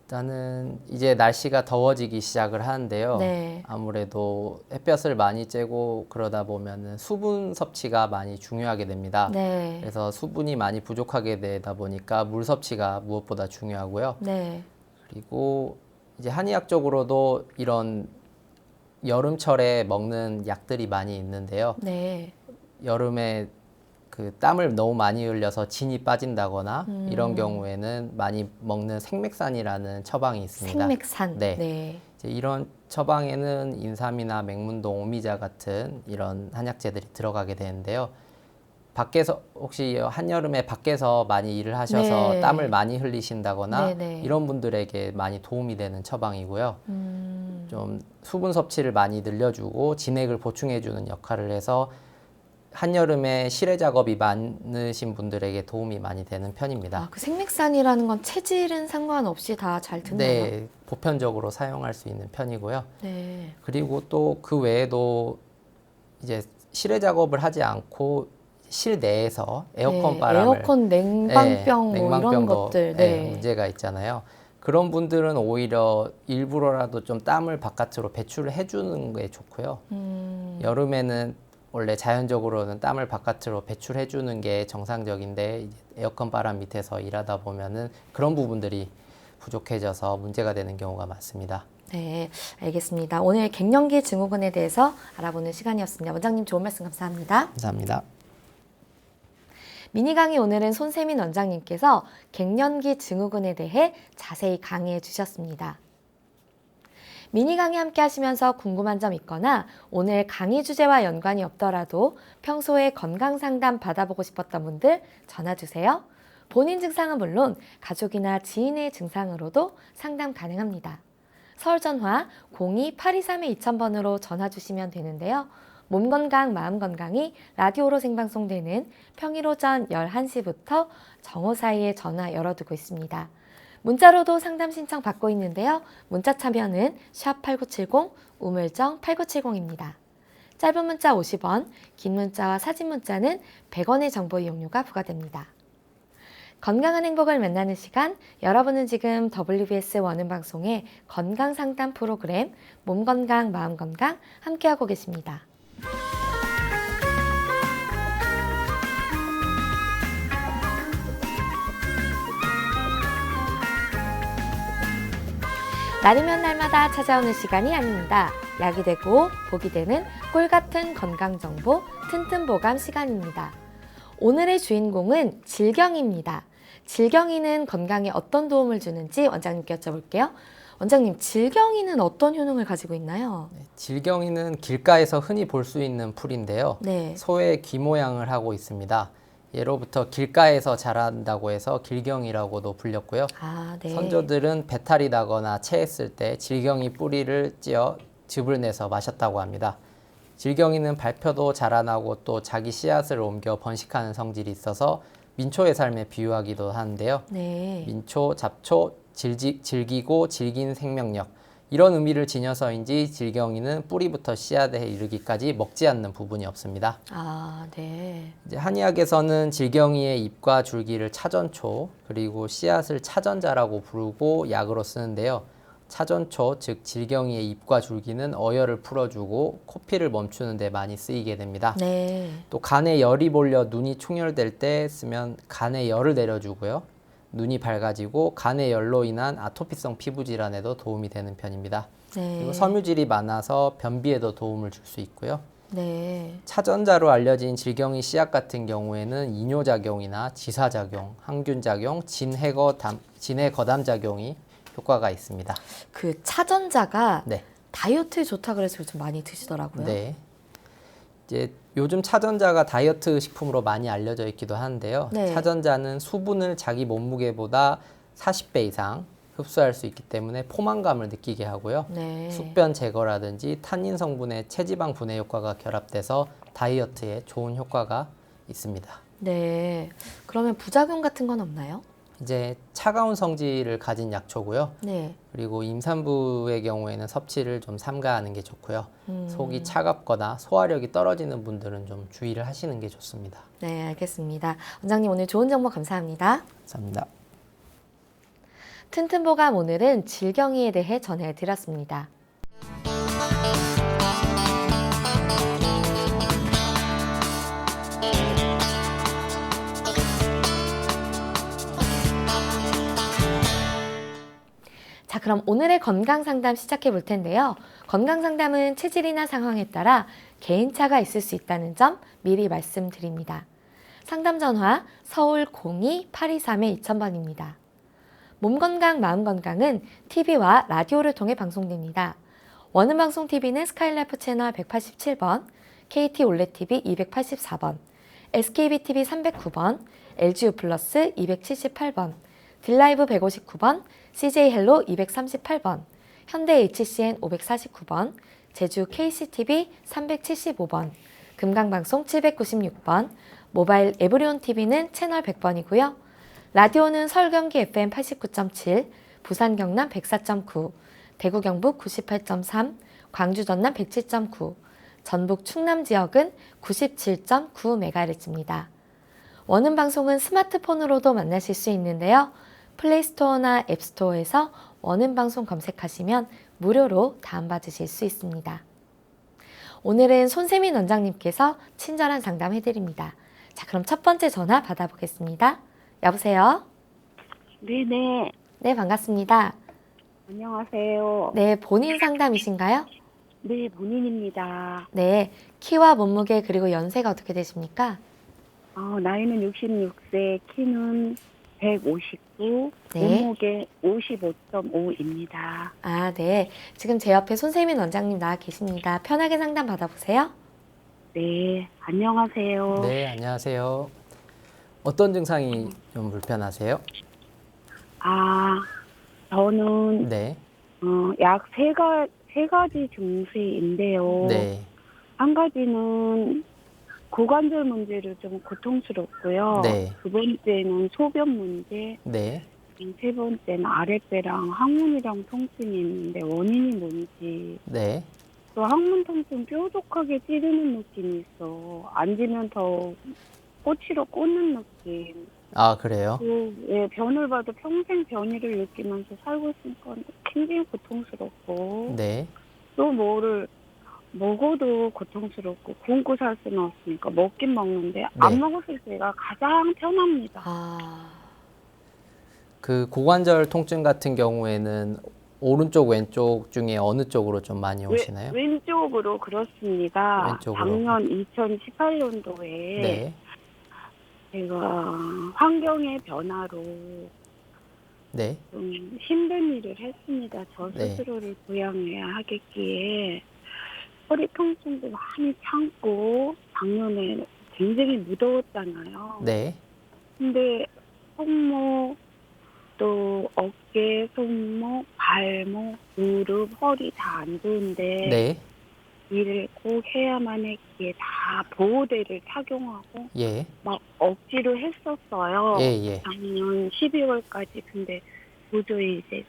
일단은 이제 날씨가 더워지기 시작을 하는데요. 네. 아무래도 햇볕을 많이 쬐고 그러다 보면은 수분 섭취가 많이 중요하게 됩니다. 네. 그래서 수분이 많이 부족하게 되다 보니까 물 섭취가 무엇보다 중요하고요. 네. 그리고 이제 한의학적으로도 이런 여름철에 먹는 약들이 많이 있는데요. 네. 여름에 그 땀을 너무 많이 흘려서 진이 빠진다거나 이런 경우에는 많이 먹는 생맥산이라는 처방이 있습니다. 생맥산. 네. 네. 이제 이런 처방에는 인삼이나 맹문동, 오미자 같은 이런 한약재들이 들어가게 되는데요. 밖에서 혹시 한여름에 밖에서 많이 일을 하셔서 네. 땀을 많이 흘리신다거나 네, 네. 이런 분들에게 많이 도움이 되는 처방이고요. 좀 수분 섭취를 많이 늘려주고 진액을 보충해주는 역할을 해서 한여름에 실외 작업이 많으신 분들에게 도움이 많이 되는 편입니다. 아, 그 생맥산이라는 건 체질은 상관없이 다 잘 듣나요? 네, 보편적으로 사용할 수 있는 편이고요. 네. 그리고 또 그 외에도 이제 실외 작업을 하지 않고 실내에서 에어컨 네, 바람을 에어컨 냉방병 네, 뭐 이런 냉방병도 것들. 네, 네. 문제가 있잖아요. 그런 분들은 오히려 일부러라도 좀 땀을 바깥으로 배출을 해주는 게 좋고요. 여름에는 원래 자연적으로는 땀을 바깥으로 배출해주는 게 정상적인데 이제 에어컨 바람 밑에서 일하다 보면은 그런 부분들이 부족해져서 문제가 되는 경우가 많습니다. 네, 알겠습니다. 오늘 갱년기 증후군에 대해서 알아보는 시간이었습니다. 원장님 좋은 말씀 감사합니다. 감사합니다. 미니 강의 오늘은 손세민 원장님께서 갱년기 증후군에 대해 자세히 강의해 주셨습니다. 미니 강의 함께 하시면서 궁금한 점 있거나 오늘 강의 주제와 연관이 없더라도 평소에 건강 상담 받아보고 싶었던 분들 전화 주세요. 본인 증상은 물론 가족이나 지인의 증상으로도 상담 가능합니다. 서울 전화 02-823-2000번으로 전화 주시면 되는데요. 몸 건강, 마음 건강이 라디오로 생방송되는 평일 오전 11시부터 정오 사이에 전화 열어두고 있습니다. 문자로도 상담 신청 받고 있는데요. 문자 참여는 샵8970 우물정 8970입니다. 짧은 문자 50원, 긴 문자와 사진 문자는 100원의 정보 이용료가 부과됩니다. 건강한 행복을 만나는 시간, 여러분은 지금 WBS 원음방송의 건강상담 프로그램 몸건강, 마음건강 함께하고 계십니다. 날이면 날마다 찾아오는 시간이 아닙니다. 약이 되고 복이 되는 꿀같은 건강정보 튼튼보감 시간입니다. 오늘의 주인공은 질경이입니다. 질경이는 건강에 어떤 도움을 주는지 원장님께 여쭤볼게요. 원장님, 질경이는 어떤 효능을 가지고 있나요? 질경이는 길가에서 흔히 볼 수 있는 풀인데요. 네. 소의 귀 모양을 하고 있습니다. 예로부터 길가에서 자란다고 해서 길경이라고도 불렸고요. 네. 선조들은 배탈이 나거나 체했을 때 질경이 뿌리를 찧어 즙을 내서 마셨다고 합니다. 질경이는 발표도 자라나고 또 자기 씨앗을 옮겨 번식하는 성질이 있어서 민초의 삶에 비유하기도 하는데요. 네. 민초, 잡초, 질기고 질긴 생명력, 이런 의미를 지녀서인지 질경이는 뿌리부터 씨앗에 이르기까지 먹지 않는 부분이 없습니다. 네. 이제 한의학에서는 질경이의 잎과 줄기를 차전초, 그리고 씨앗을 차전자라고 부르고 약으로 쓰는데요. 차전초, 즉 질경이의 잎과 줄기는 어혈을 풀어주고 코피를 멈추는 데 많이 쓰이게 됩니다. 네. 또 간에 열이 몰려 눈이 충혈될 때 쓰면 간에 열을 내려주고요. 눈이 밝아지고 간의 열로 인한 아토피성 피부 질환에도 도움이 되는 편입니다. 네. 그리고 섬유질이 많아서 변비에도 도움을 줄 수 있고요. 네. 차전자로 알려진 질경이 씨앗 같은 경우에는 이뇨작용이나 지사작용, 항균작용, 진해거담 작용이 효과가 있습니다. 그 차전자가 네. 다이어트에 좋다 그래서 요즘 많이 드시더라고요. 네. 이제 요즘 차전자가 다이어트 식품으로 많이 알려져 있기도 하는데요. 네. 차전자는 수분을 자기 몸무게보다 40배 이상 흡수할 수 있기 때문에 포만감을 느끼게 하고요. 네. 숙변 제거라든지 탄닌 성분의 체지방 분해 효과가 결합돼서 다이어트에 좋은 효과가 있습니다. 네. 그러면 부작용 같은 건 없나요? 이제 차가운 성질을 가진 약초고요. 네. 그리고 임산부의 경우에는 섭취를 좀 삼가하는 게 좋고요. 속이 차갑거나 소화력이 떨어지는 분들은 좀 주의를 하시는 게 좋습니다. 네, 알겠습니다. 원장님 오늘 좋은 정보 감사합니다. 감사합니다. 튼튼보감 오늘은 질경이에 대해 전해드렸습니다. 자, 그럼 오늘의 건강상담 시작해 볼 텐데요. 건강상담은 체질이나 상황에 따라 개인차가 있을 수 있다는 점 미리 말씀드립니다. 상담 전화 서울 02-823-2000번입니다. 몸건강, 마음건강은 TV와 라디오를 통해 방송됩니다. 원음방송 TV는 스카이라이프 채널 187번, KT 올레TV 284번, SKBTV 309번, LGU 플러스 278번, 딜라이브 159번, CJ 헬로 238번, 현대 HCN 549번, 제주 KCTV 375번, 금강방송 796번, 모바일 에브리온 TV는 채널 100번이고요. 라디오는 서울 경기 FM 89.7, 부산 경남 104.9, 대구 경북 98.3, 광주 전남 107.9, 전북 충남 지역은 97.9MHz입니다. 원음 방송은 스마트폰으로도 만나실 수 있는데요. 플레이스토어나 앱스토어에서 원음 방송 검색하시면 무료로 다운받으실 수 있습니다. 오늘은 손세민 원장님께서 친절한 상담 해드립니다. 자, 그럼 첫 번째 전화 받아보겠습니다. 여보세요? 네네. 네, 반갑습니다. 안녕하세요. 네, 본인 상담이신가요? 네, 본인입니다. 네, 키와 몸무게 그리고 연세가 어떻게 되십니까? 나이는 66세, 키는 159, 네. 몸무게 55.5입니다. 아, 네. 지금 제 옆에 손세민 원장님 나와 계십니다. 편하게 상담 받아보세요. 네, 안녕하세요. 네, 안녕하세요. 어떤 증상이 좀 불편하세요? 저는 네, 약 세 가지 증세인데요. 네, 한 가지는 고관절 문제로 좀 고통스럽고요. 네, 두 번째는 소변 문제, 네, 세 번째는 아랫배랑 항문이랑 통증이 있는데 원인이 뭔지. 네. 또 항문 통증 뾰족하게 찌르는 느낌이 있어. 앉으면 더 꼬치로 꽂는 느낌. 아, 그래요? 예, 변을 봐도 평생 변이를 느끼면서 살고 있으니까 굉장히 고통스럽고, 네, 또 뭐를 먹어도 고통스럽고 굶고 살 수는 없으니까 먹긴 먹는데 안 네. 먹었을 때가 가장 편합니다. 아, 그 고관절 통증 같은 경우에는 오른쪽, 왼쪽 중에 어느 쪽으로 좀 많이 오시나요? 왼쪽으로 그렇습니다. 왼쪽으로. 작년 2018년도에 네, 제가 환경의 변화로 네, 좀 힘든 일을 했습니다. 저 네. 스스로를 부양해야 하겠기에 허리 통증도 많이 참고 작년에 굉장히 무더웠잖아요. 네, 근데 손목, 또 어깨, 손목, 발목, 무릎, 허리 다 안 좋은데 네, 일을 꼭 해야만 했기에 다 보호대를 착용하고 예, 막 억지로 했었어요. 예, 예. 작년 12월까지. 근데 도저히 이제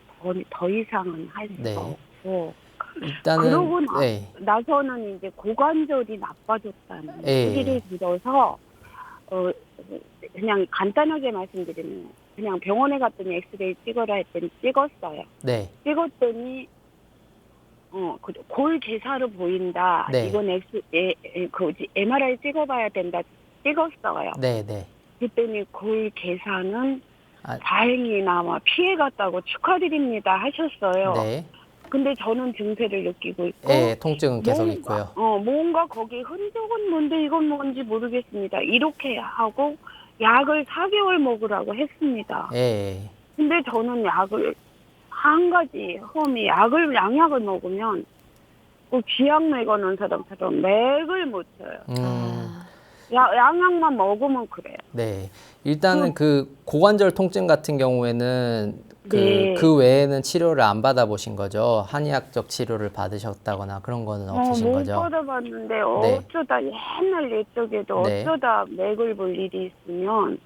더 이상은 할 수가 네. 없고 일단은, 그러고 네, 나서는 이제 고관절이 나빠졌다는 예. 소리를 들어서 그냥 간단하게 말씀드리면 그냥 병원에 갔더니 엑스레이 찍어라 했더니 찍었어요. 네, 찍었더니 골 괴사로 보인다. 네. 이건 MRI 찍어봐야 된다. 찍었어요. 네, 네. 그랬더니 골 괴사는 아, 다행히나마 피해갔다고 축하드립니다 하셨어요. 네. 근데 저는 증세를 느끼고 있고 예, 통증은 계속 있고요. 뭔가 거기 흔적은 뭔데 이건 뭔지 모르겠습니다. 이렇게 하고 약을 4개월 먹으라고 했습니다. 예, 근데 저는 약을 한 가지 험이 양약을 먹으면 꼭 쥐약 먹어놓은 사람처럼 맥을 못 쳐요. 아, 양약만 먹으면 그래요. 네. 일단은 그 고관절 통증 같은 경우에는 네. 그 외에는 치료를 안 받아보신 거죠? 한의학적 치료를 받으셨다거나 그런 거는 없으신 못 거죠? 받아봤는데 네. 어쩌다 옛날 옛적에도 네. 어쩌다 맥을 볼 일이 있으면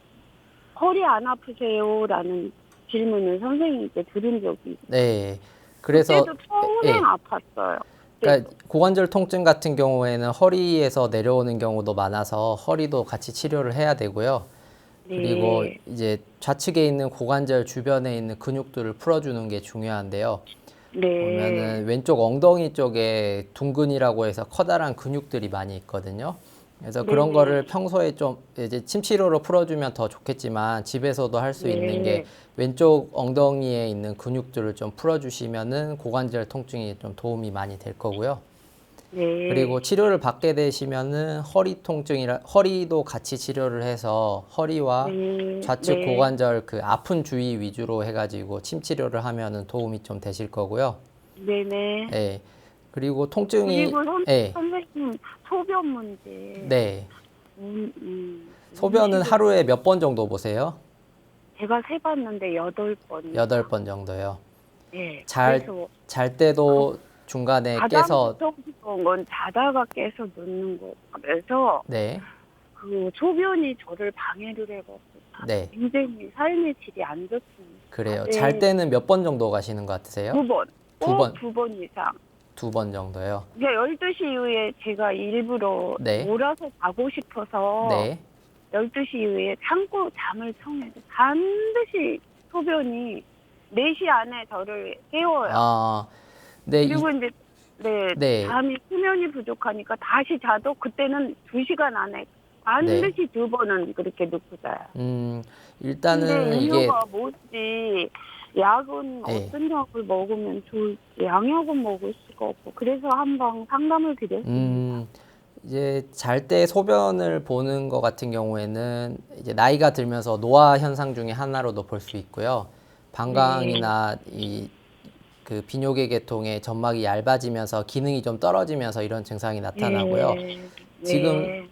허리 안 아프세요?라는 질문을 선생님께 들은 적이 있어요. 네. 그래서 그때도 평생 예. 아팠어요. 그러니까 고관절 통증 같은 경우에는 허리에서 내려오는 경우도 많아서 허리도 같이 치료를 해야 되고요. 네. 그리고 이제 좌측에 있는 고관절 주변에 있는 근육들을 풀어주는 게 중요한데요. 네. 보면은 왼쪽 엉덩이 쪽에 둔근이라고 해서 커다란 근육들이 많이 있거든요. 그래서 그런 네네. 거를 평소에 좀 이제 침치료로 풀어주면 더 좋겠지만 집에서도 할 수 있는 게 왼쪽 엉덩이에 있는 근육들을 좀 풀어주시면은 고관절 통증이 좀 도움이 많이 될 거고요. 네. 그리고 치료를 받게 되시면은 허리도 같이 치료를 해서 허리와 네. 좌측 네. 고관절 그 아픈 주위 위주로 해가지고 침 치료를 하면은 도움이 좀 되실 거고요. 네네. 예. 그리고 통증이 그리고 예. 선생님 소변 문제. 네. 음, 소변은 음식을 하루에 몇 번 정도 보세요? 제가 세봤는데 8번. 8번 정도요. 네. 잘 그래서 때도 중간에 깨서 가장 건 자다가 깨서 눕는 거. 그래서 네. 그 소변이 저를 방해를 해갖고 네. 굉장히 삶의 질이 안 좋습니다. 그래요. 네. 잘 때는 몇 번 정도 가시는 것 같으세요? 2번. 두 꼭 번. 2번 이상. 2번 정도요. 이게 12시 이후에 제가 일부러 네. 몰아서 자고 싶어서 네. 12시 이후에 참고 잠을 청해도 반드시 소변이 4시 안에 저를 깨워요. 아, 네. 그리고 이제 네. 잠이 수면이 부족하니까 다시 자도 그때는 2시간 안에 반드시 2번은 그렇게 눕고 자요. 일단은 근데 이게 이유가 뭐지? 약은 네. 어떤 약을 먹으면 좋을지 양약은 먹을 수가 없고 그래서 한번 상담을 드렸습니다. 이제 잘 때 소변을 보는 것 같은 경우에는 이제 나이가 들면서 노화 현상 중에 하나로도 볼 수 있고요. 방광이나 이 그 비뇨기 계통의 점막이 얇아지면서 기능이 좀 떨어지면서 이런 증상이 나타나고요. 네. 지금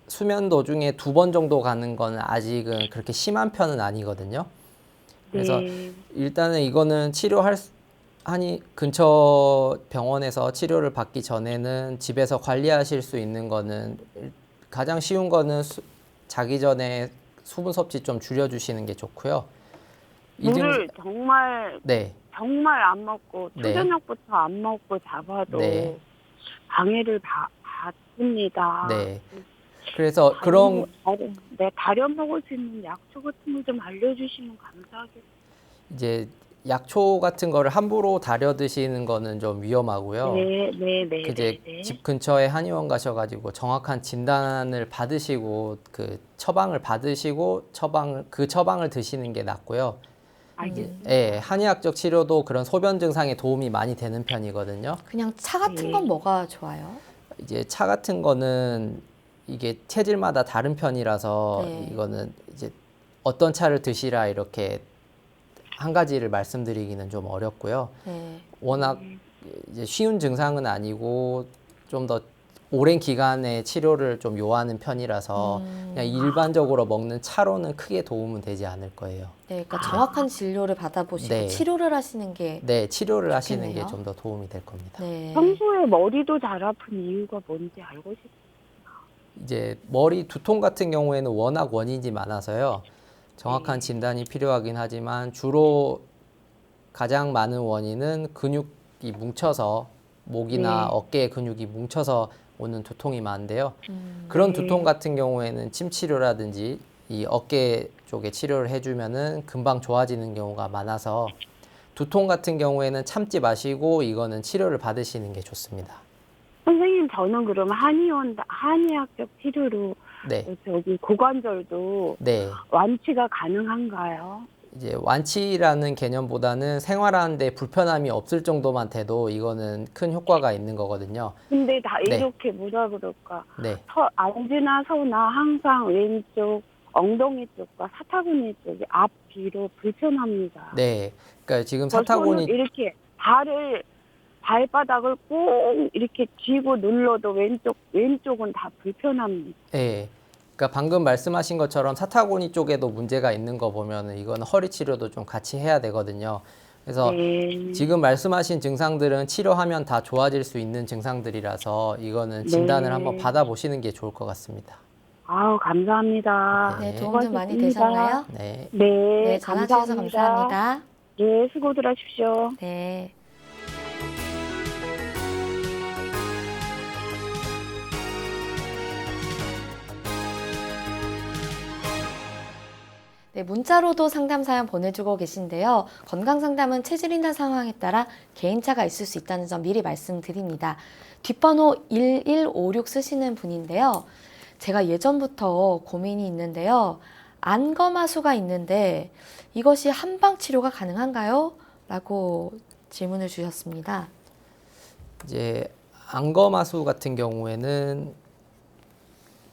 수면 도중에 2번 정도 가는 건 아직은 그렇게 심한 편은 아니거든요. 그래서 네. 일단은 이거는 하니 근처 병원에서 치료를 받기 전에는 집에서 관리하실 수 있는 거는 가장 쉬운 거는 자기 전에 수분 섭취 좀 줄여주시는 게 좋고요. 물을 정말 네, 정말 안 먹고 네. 초저녁부터 안 먹고 잡아도 네. 방해를 받습니다. 네. 그래서 그런 다려 먹을 수 있는 약초 같은 거 좀 알려주시면 감사하겠어요. 이제 약초 같은 거를 함부로 다려 드시는 거는 좀 위험하고요. 네, 네, 네, 이제 네, 네. 집 근처에 한의원 가셔가지고 정확한 진단을 받으시고 그 처방을 받으시고 그 처방을 드시는 게 낫고요. 알겠습니다. 예, 한의학적 치료도 그런 소변 증상에 도움이 많이 되는 편이거든요. 그냥 차 같은 건 뭐가 좋아요? 이제 차 같은 거는 이게 체질마다 다른 편이라서 네. 이거는 이제 어떤 차를 드시라 이렇게 한 가지를 말씀드리기는 좀 어렵고요. 네. 워낙 이제 쉬운 증상은 아니고 좀 더 오랜 기간의 치료를 좀 요하는 편이라서 그냥 일반적으로 먹는 차로는 크게 도움은 되지 않을 거예요. 네, 그러니까 정확한 진료를 받아보시고 네. 치료를 하시는 게 네, 치료를 하시는 게 좋겠네요. 좀 더 도움이 될 겁니다. 네. 평소에 머리도 잘 아픈 이유가 뭔지 알고 싶어요. 이제 머리 두통 같은 경우에는 워낙 원인이 많아서요. 정확한 진단이 필요하긴 하지만 주로 가장 많은 원인은 근육이 뭉쳐서 목이나 네. 어깨 근육이 뭉쳐서 오는 두통이 많은데요. 그런 두통 같은 경우에는 침 치료라든지 이 어깨 쪽에 치료를 해주면은 금방 좋아지는 경우가 많아서 두통 같은 경우에는 참지 마시고 이거는 치료를 받으시는 게 좋습니다. 선생님, 저는 그럼 한의학적 치료로 네, 고관절도 네. 완치가 가능한가요? 이제 완치라는 개념보다는 생활하는데 불편함이 없을 정도만 돼도 이거는 큰 효과가 있는 거거든요. 근데 다 네. 이렇게 뭐라 그럴까? 네, 앉으나 서나 항상 왼쪽 엉덩이 쪽과 사타구니 쪽이 앞 뒤로 불편합니다. 네. 그러니까 지금 저 손을 사타구니 이렇게 발바닥을 꼭 이렇게 쥐고 눌러도 왼쪽은 다 불편합니다. 예. 그러니까 방금 말씀하신 것처럼 사타구니 쪽에도 문제가 있는 거 보면은 이건 허리 치료도 좀 같이 해야 되거든요. 그래서 네. 지금 말씀하신 증상들은 치료하면 다 좋아질 수 있는 증상들이라서 이거는 진단을 네. 한번 받아보시는 게 좋을 것 같습니다. 아우, 감사합니다. 네, 네. 도움 좀 많이 수고하셨습니다. 되셨나요? 네. 네, 네, 전화 주셔서 감사합니다. 네, 수고들 하십시오. 네. 네, 문자로도 상담 사연 보내주고 계신데요. 건강 상담은 체질이나 상황에 따라 개인차가 있을 수 있다는 점 미리 말씀드립니다. 뒷번호 1156 쓰시는 분인데요. 제가 예전부터 고민이 있는데요. 안검하수가 있는데 이것이 한방 치료가 가능한가요? 라고 질문을 주셨습니다. 이제 안검하수 같은 경우에는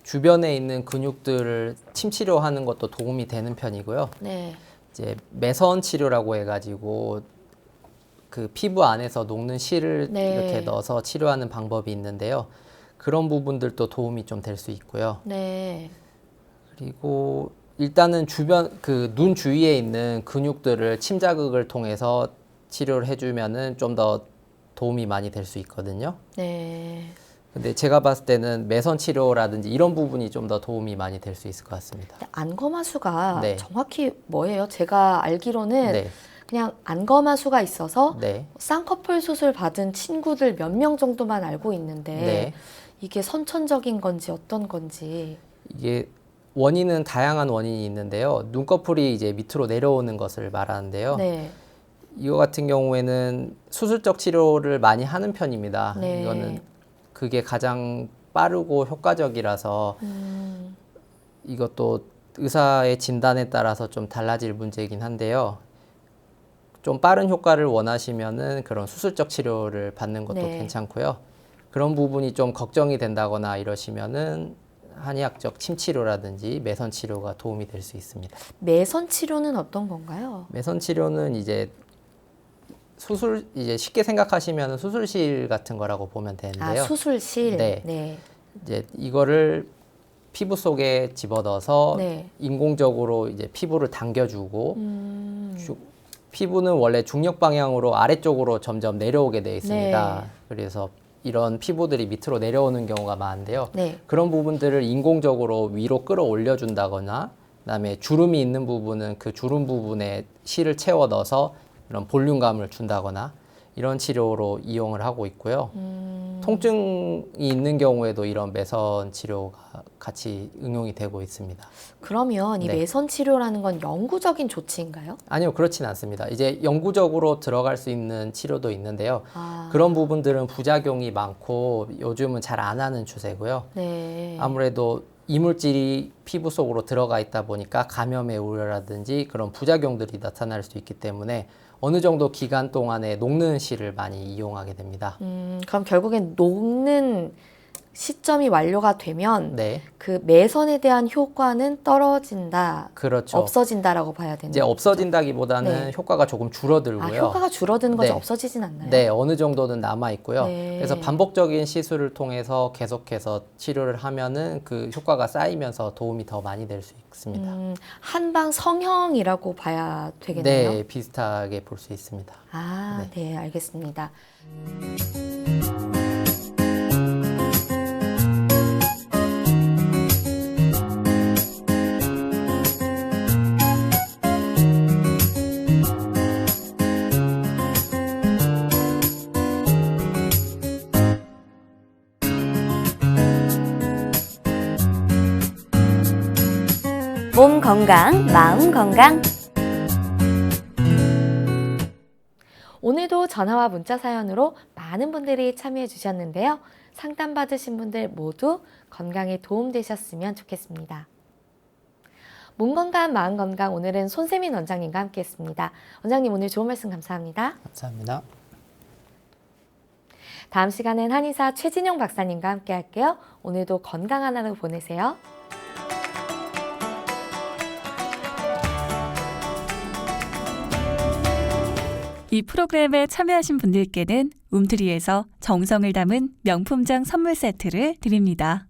주변에 있는 근육들을 침 치료하는 것도 도움이 되는 편이고요. 네. 이제 매선 치료라고 해가지고 그 피부 안에서 녹는 실을 네. 이렇게 넣어서 치료하는 방법이 있는데요. 그런 부분들도 도움이 좀 될 수 있고요. 네. 그리고 일단은 주변 그 눈 주위에 있는 근육들을 침 자극을 통해서 치료를 해주면은 좀 더 도움이 많이 될 수 있거든요. 네. 근데 제가 봤을 때는 매선 치료라든지 이런 부분이 좀 더 도움이 많이 될 수 있을 것 같습니다. 안검하수가 네. 정확히 뭐예요? 제가 알기로는 네, 그냥 안검하수가 있어서 네, 쌍꺼풀 수술 받은 친구들 몇 명 정도만 알고 있는데 네. 이게 선천적인 건지 어떤 건지. 이게 원인은 다양한 원인이 있는데요. 눈꺼풀이 이제 밑으로 내려오는 것을 말하는데요. 네. 이거 같은 경우에는 수술적 치료를 많이 하는 편입니다. 네. 이거는 그게 가장 빠르고 효과적이라서 이것도 의사의 진단에 따라서 좀 달라질 문제이긴 한데요. 좀 빠른 효과를 원하시면은 그런 수술적 치료를 받는 것도 네. 괜찮고요. 그런 부분이 좀 걱정이 된다거나 이러시면은 한의학적 침 치료라든지 매선 치료가 도움이 될 수 있습니다. 매선 치료는 어떤 건가요? 매선 치료는 이제 쉽게 생각하시면 수술실 같은 거라고 보면 되는데요. 수술실. 네. 네. 이제 이거를 피부 속에 집어넣어서 네. 인공적으로 이제 피부를 당겨주고 음. 피부는 원래 중력 방향으로 아래쪽으로 점점 내려오게 되어 있습니다. 네. 그래서 이런 피부들이 밑으로 내려오는 경우가 많은데요. 네. 그런 부분들을 인공적으로 위로 끌어올려 준다거나 그다음에 주름이 있는 부분은 그 주름 부분에 실을 채워 넣어서 이런 볼륨감을 준다거나 이런 치료로 이용을 하고 있고요. 통증이 있는 경우에도 이런 매선 치료가 같이 응용이 되고 있습니다. 그러면 이 네. 매선 치료라는 건 영구적인 조치인가요? 아니요, 그렇진 않습니다. 이제 영구적으로 들어갈 수 있는 치료도 있는데요. 아. 그런 부분들은 부작용이 많고 요즘은 잘 안 하는 추세고요. 네. 아무래도 이물질이 피부 속으로 들어가 있다 보니까 감염의 우려라든지 그런 부작용들이 나타날 수 있기 때문에 어느 정도 기간 동안에 녹는 실을 많이 이용하게 됩니다. 그럼 결국엔 녹는 시점이 완료가 되면 네, 그 매선에 대한 효과는 떨어진다, 그렇죠. 없어진다라고 봐야 되는 이제 거죠? 없어진다기보다는 네. 효과가 조금 줄어들고요. 아, 효과가 줄어드는 거죠? 네. 없어지진 않나요? 네, 어느 정도는 남아 있고요. 네. 그래서 반복적인 시술을 통해서 계속해서 치료를 하면은 그 효과가 쌓이면서 도움이 더 많이 될 수 있습니다. 한방 성형이라고 봐야 되겠네요. 네, 비슷하게 볼 수 있습니다. 아, 네, 알겠습니다. 몸 건강, 마음 건강. 오늘도 전화와 문자 사연으로 많은 분들이 참여해 주셨는데요. 상담 받으신 분들 모두 건강에 도움되셨으면 좋겠습니다. 몸 건강, 마음 건강, 오늘은 손세민 원장님과 함께했습니다. 원장님, 오늘 좋은 말씀 감사합니다. 감사합니다. 다음 시간엔 한의사 최진영 박사님과 함께 할게요. 오늘도 건강한 하루 보내세요. 이 프로그램에 참여하신 분들께는 움트리에서 정성을 담은 명품장 선물 세트를 드립니다.